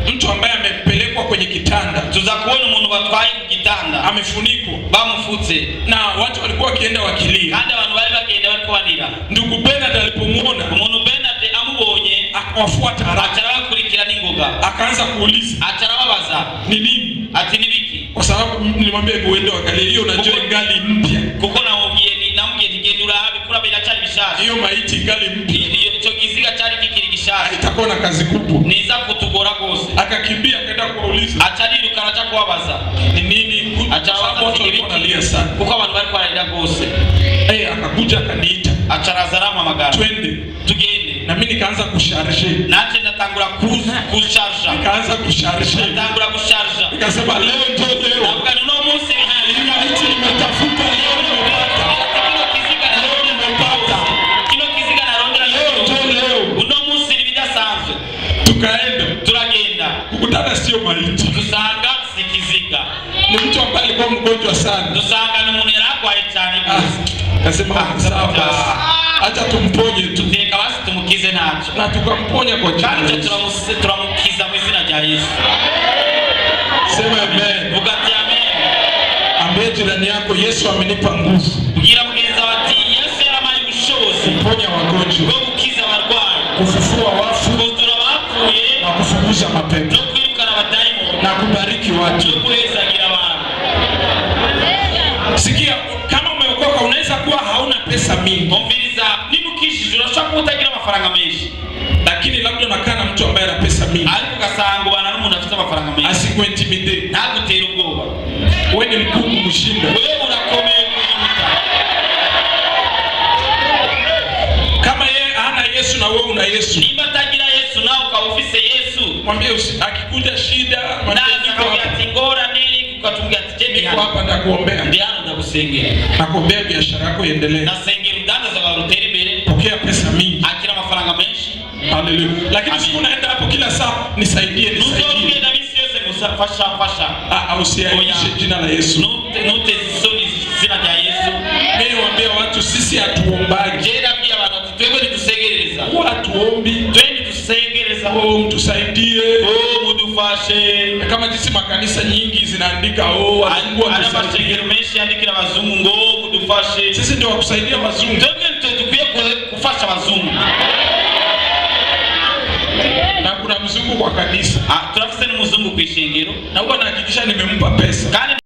mtu ambaye amepelekwa kwenye kitanda. Tuzakubona umuntu batwaye ku gitanda Amefunikwa. Bamufutse. Na watu walikuwa wakienda wakilia. Kandi abantu bari bagenda bariko banira. Ndugu Bernard alipomuona, Umuntu Bernard amubonye akawafuata haraka. Atarabakurikira n'ingoga. Akaanza kuuliza. Atarababaza. Ni nini? Ati ni biki? Kwa sababu nilimwambia uende angalie hiyo unajua ngali mpya. Kuko namubwiye nigenda urabe kuraba iracari bishaje. Hiyo maiti ngali mpya. Ico kiziga cari kikiri gishaje. Itakuwa na kazi kubwa. Niza kutugora gose. Akakimbia akaenda kuuliza. Atariruka araja kubabaza. Ni nini? Achawaza watu walikuwa wanalia sana. Kuko abantu bari kwarira gose. Akakuja akaniita. Acharazarama magara. Twende. Tugende. Na mimi nikaanza kusharge. Nache natangura kusharja. Nikaanza kusharge. Natangura kusharja. Nikasema leo ndio leo. Navuga no munsi hii maiti nimetafuta leo nimepata. Kino kiziga narondera leo. Uno munsi nibidasanzwe. Tukaenda. Turagenda. Kukutana sio maiti. Dusanga si kiziga. Ni mtu ambaye alikuwa mgonjwa sana. Dusanga ni umuntu yarakwaye cyane gose. Nasema sawa basi. Acha tumponye tu. Teka basi tumukize nacho. Na tukamponya kwa jina. Kandi turamukiza mu izina rya Yesu. Sema amen. Ugati amen. Ambie jirani yako Yesu amenipa nguvu. Kugira mugenza wati Yesu yaramaye ubushobozi. Kuponya wagonjwa. Bwo gukiza abarwayi. Kufufua wafu. Kuzura bapfuye. Na kufukuza mapepo. No kwirukana abadaimoni. Na kubariki watu. No kuhezagira abantu. Sikia, kama umeokoka unaweza kuwa hauna pesa mingi. Umviriza, nimukishije urashaka kutagira amafaranga menshi. Lakini labda unakaa na mtu ambaye ana pesa mingi. Ariko ugasanga ubana n'umuntu afite amafaranga menshi. Asikuintimidate. Ntagutera ubwoba. Wewe ni mkuu kumshinda. Wewe unakomeye kuruta. Kama yeye hana Yesu na wewe una Yesu. Nimba tagira Yesu na ukaufise Yesu. Mwambie akikuja shida, ngora nini kukatungia tijeni niko hapa ndakuombea. Ndiano ndagusengera. Nakuombea biashara yako iendelee. Nasengera udanda za waruteri mbere. Pokea pesa mingi. Akira mafaranga menshi. Hallelujah. Lakini siku unaenda hapo kila saa nisaidie. Nuzongera na misi yose fasha. Usiaibishe jina la Yesu. Nute zisoni zina rya Yesu. Mimi waambia watu sisi hatuombaji. Jera pia abantu twebwe nitusegereza. Hatuombi. Twende tusegereza. Mtusaidie. Mudufashe. Kama jinsi makanisa nyingi zinaandika wazungu watusaidie. Meshi andikira wazungu mudufashe. Sisi ndio wakusaidia wazungu. Twebwe tukwiye kufasha wazungu. Na kuna mzungu kwa kanisa. Turafise n'umuzungu kwishengero. Na huwa nahakikisha nimempa pesa.